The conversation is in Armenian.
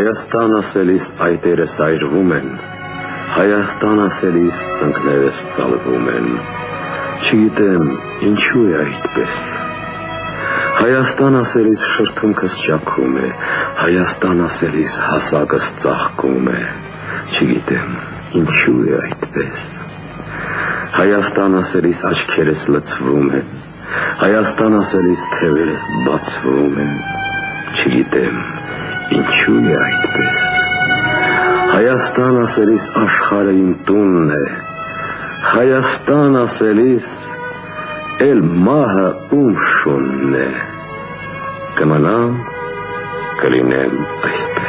Հայաստան ասելիս այտերս այրվում են, Հայաստան ասելիս ընկներս ծալվում են, չգիտեմ ինչու է այդպես, Հայաստան ասելիս շրթունքս ճաքում է, Հայաստան ասելիս հասակս ծաղկում է, չգիտեմ ինչու է այդպես, Հայաստան ասելիս աչքերս լցվում են, Հայաստան ասելիս թևերս բացվում են, չգիտեմ ինչու է այդպես, Հայաստան ասելիս աշխարհը իմ տունն է, Հայաստան ասելիս էլ մահը ում շունն է, կմնամ, կլինեմ այսպես։